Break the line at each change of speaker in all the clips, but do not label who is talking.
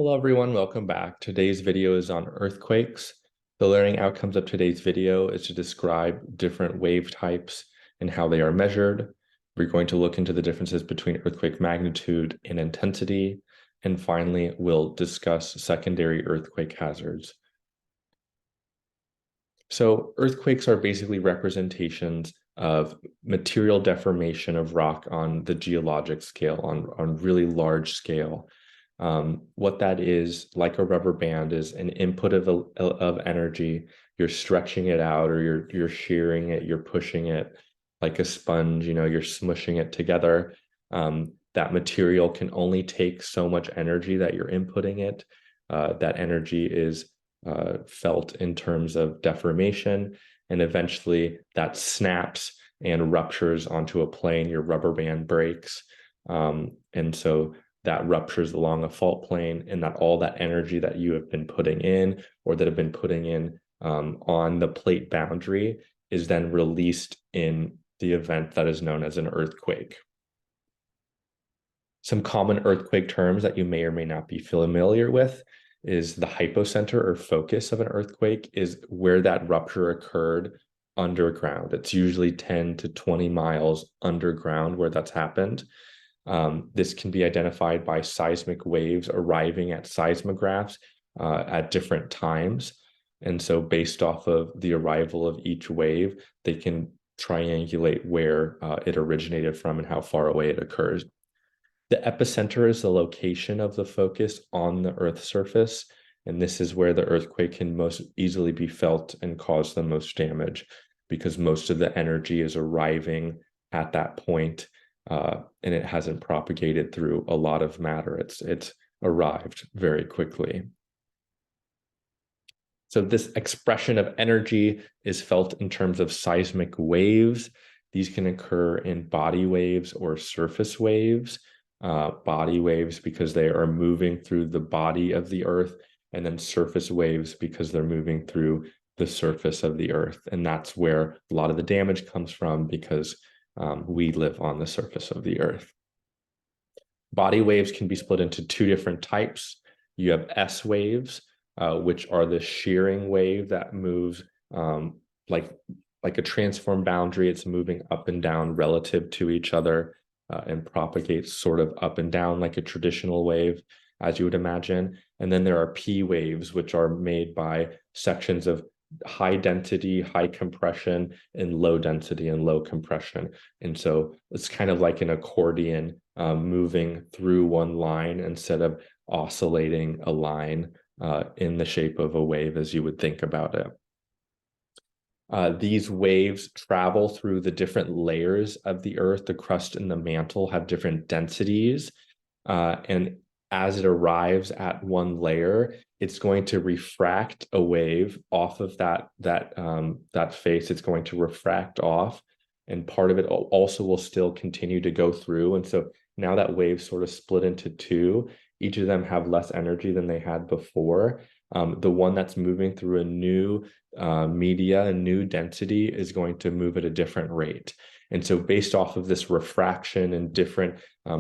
Hello everyone, welcome back. Today's video is on earthquakes. The learning outcomes of today's video is to describe different wave types and how they are measured. We're going to look into the differences between earthquake magnitude and intensity. And finally, we'll discuss secondary earthquake hazards. So earthquakes are basically representations of material deformation of rock on the geologic scale, on really large scale. What that is, like a rubber band, is an input of energy. You're stretching it out, or you're shearing it, you're pushing it like a sponge, you're smushing it together. That material can only take so much energy that you're inputting it. That energy is felt in terms of deformation, and eventually that snaps and ruptures onto a plane. Your rubber band breaks. And so that ruptures along a fault plane, and that all that energy that you have been putting in or that have been putting in on the plate boundary is then released in the event that is known as an earthquake. Some common earthquake terms that you may or may not be familiar with is the hypocenter, or focus of an earthquake, is where that rupture occurred underground. It's usually 10 to 20 miles underground where that's happened. This can be identified by seismic waves arriving at seismographs at different times. And so based off of the arrival of each wave, they can triangulate where it originated from and how far away it occurs. The epicenter is the location of the focus on the Earth's surface, and this is where the earthquake can most easily be felt and cause the most damage, because most of the energy is arriving at that point. And it hasn't propagated through a lot of matter. It's arrived very quickly. So this expression of energy is felt in terms of seismic waves. These can occur in body waves or surface waves. Body waves because they are moving through the body of the Earth, and then surface waves because they're moving through the surface of the Earth. And that's where a lot of the damage comes from, because we live on the surface of the Earth. Body waves can be split into two different types. You have S waves, which are the shearing wave that moves like a transform boundary. It's moving up and down relative to each other and propagates sort of up and down like a traditional wave, as you would imagine. And then there are P waves, which are made by sections of high density, high compression, and low density and low compression. And so it's kind of like an accordion moving through one line instead of oscillating a line in the shape of a wave as you would think about it. These waves travel through the different layers of the Earth. The crust and the mantle have different densities. And as it arrives at one layer, it's going to refract a wave off of that face. It's going to refract off, and part of it also will still continue to go through. And so now that wave sort of split into two. Each of them have less energy than they had before. The one that's moving through a new media, a new density, is going to move at a different rate. And so based off of this refraction and different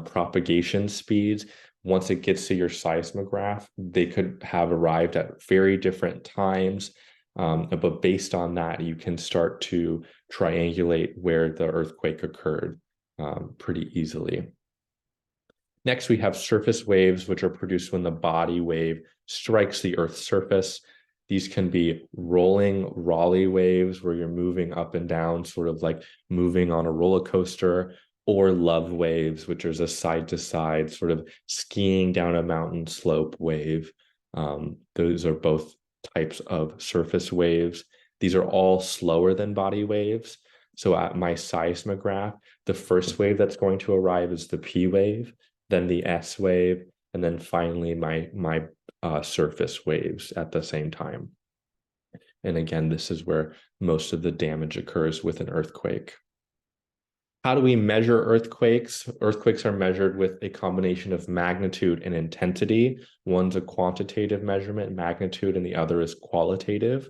propagation speeds, once it gets to your seismograph, they could have arrived at very different times. But based on that, you can start to triangulate where the earthquake occurred pretty easily. Next, we have surface waves, which are produced when the body wave strikes the Earth's surface. These can be rolling Raleigh waves, where you're moving up and down, sort of like moving on a roller coaster, or love waves, which is a side-to-side sort of skiing down a mountain slope wave. Those are both types of surface waves. These are all slower than body waves. So at my seismograph, the first wave that's going to arrive is the P wave, then the S wave, and then finally my surface waves at the same time. And again, this is where most of the damage occurs with an earthquake. How do we measure earthquakes? Earthquakes are measured with a combination of magnitude and intensity. One's a quantitative measurement, magnitude, and the other is qualitative.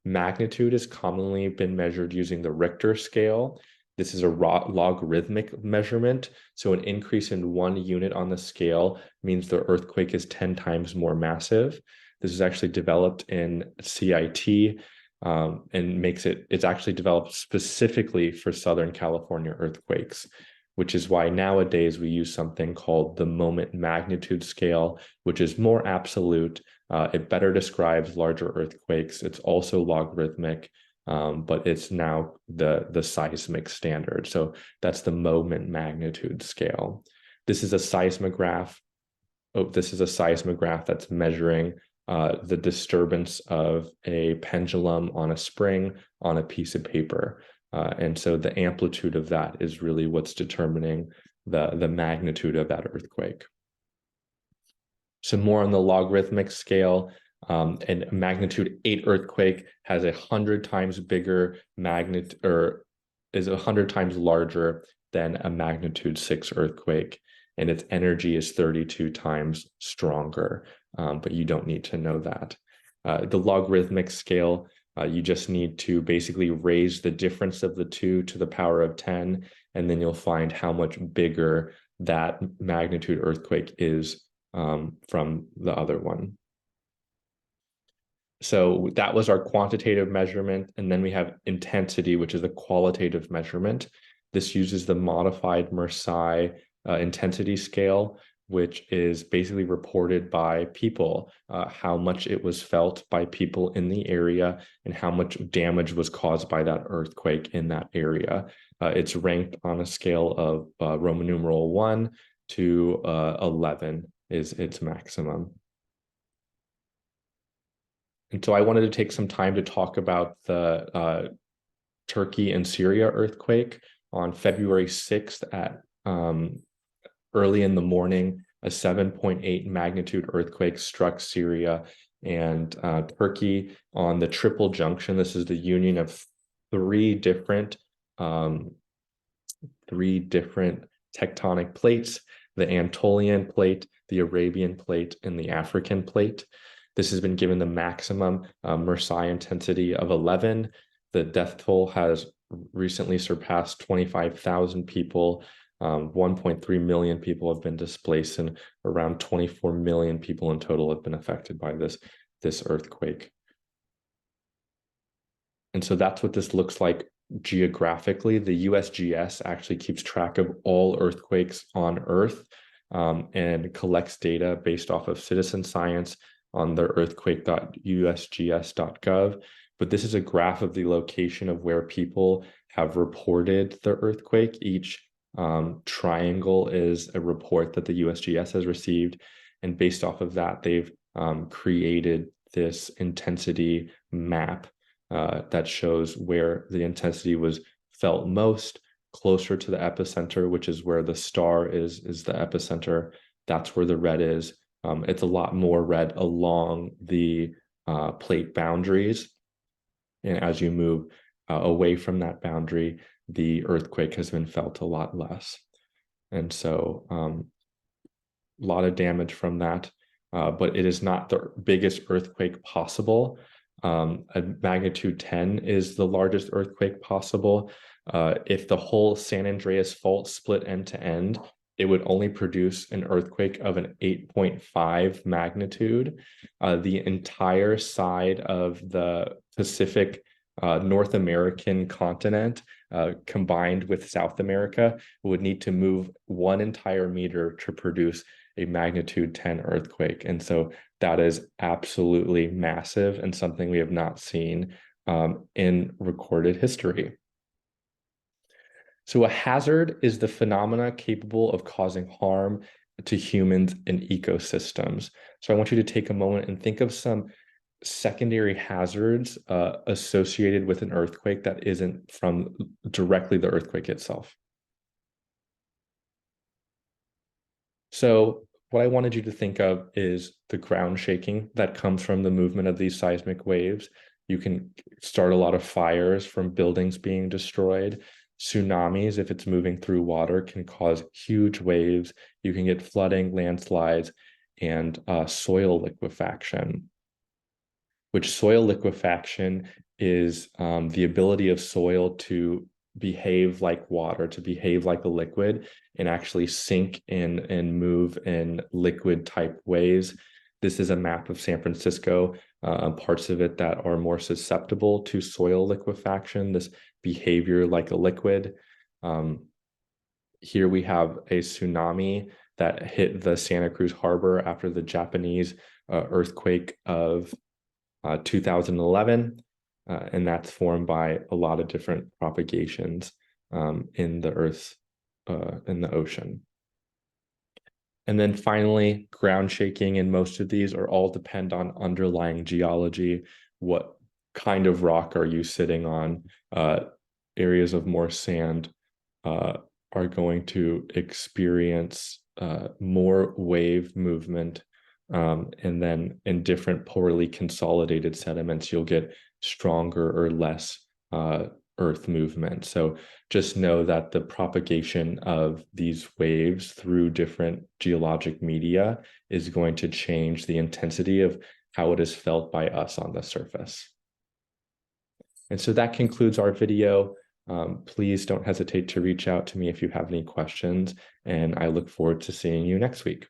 Magnitude has commonly been measured using the Richter scale. This is a logarithmic measurement. So an increase in 1 unit on the scale means the earthquake is 10 times more massive. This is actually developed in CIT, and it's actually developed specifically for Southern California earthquakes, which is why nowadays we use something called the moment magnitude scale, which is more absolute. It better describes larger earthquakes. It's also logarithmic, but it's now the seismic standard. So that's the moment magnitude scale. This is a seismograph. Oh, this is a seismograph that's measuring the disturbance of a pendulum on a spring on a piece of paper. And so the amplitude of that is really what's determining the magnitude of that earthquake. So more on the logarithmic scale, and a magnitude 8 earthquake has 100 times bigger magnitude, or is 100 times larger than a magnitude 6 earthquake, and its energy is 32 times stronger. But you don't need to know that. The logarithmic scale, you just need to basically raise the difference of the two to the power of 10, and then you'll find how much bigger that magnitude earthquake is from the other one. So that was our quantitative measurement. And then we have intensity, which is a qualitative measurement. This uses the modified Mersey intensity scale, which is basically reported by people, how much it was felt by people in the area and how much damage was caused by that earthquake in that area. It's ranked on a scale of Roman numeral 1 to 11 is its maximum. And so I wanted to take some time to talk about the Turkey and Syria earthquake on February 6th at early in the morning. A 7.8 magnitude earthquake struck Syria and Turkey on the triple junction. This is the union of three different tectonic plates: the Anatolian plate, the Arabian plate, and the African plate. This has been given the maximum Mersey intensity of 11. The death toll has recently surpassed 25,000 people. 1.3 million people have been displaced, and around 24 million people in total have been affected by this earthquake. And so that's what this looks like geographically. The USGS actually keeps track of all earthquakes on Earth, and collects data based off of citizen science on their earthquake.usgs.gov. But this is a graph of the location of where people have reported the earthquake. Each triangle is a report that the USGS has received. And based off of that, they've created this intensity map that shows where the intensity was felt most, closer to the epicenter, which is where the star is the epicenter. That's where the red is. It's a lot more red along the plate boundaries. And as you move away from that boundary, the earthquake has been felt a lot less. And so a lot of damage from that, but it is not the biggest earthquake possible. A magnitude 10 is the largest earthquake possible. If the whole San Andreas fault split end to end, it would only produce an earthquake of an 8.5 magnitude. The entire side of the Pacific North American continent, combined with South America, would need to move 1 entire meter to produce a magnitude 10 earthquake. And so that is absolutely massive and something we have not seen in recorded history. So a hazard is the phenomena capable of causing harm to humans and ecosystems. So I want you to take a moment and think of some secondary hazards associated with an earthquake that isn't from directly the earthquake itself. So what I wanted you to think of is the ground shaking that comes from the movement of these seismic waves. You can start a lot of fires from buildings being destroyed. Tsunamis, if it's moving through water, can cause huge waves. You can get flooding, landslides, and soil liquefaction, which soil liquefaction is the ability of soil to behave like water, to behave like a liquid, and actually sink in and move in liquid type ways. This is a map of San Francisco, parts of it that are more susceptible to soil liquefaction, this behavior like a liquid. Here we have a tsunami that hit the Santa Cruz Harbor after the Japanese earthquake of 2011. And that's formed by a lot of different propagations in the Earth's in the ocean. And then finally, ground shaking, and most of these are all depend on underlying geology. What kind of rock are you sitting on? Areas of more sand are going to experience more wave movement. And then in different poorly consolidated sediments, you'll get stronger or less earth movement. So just know that the propagation of these waves through different geologic media is going to change the intensity of how it is felt by us on the surface. And so that concludes our video. Please don't hesitate to reach out to me if you have any questions, and I look forward to seeing you next week.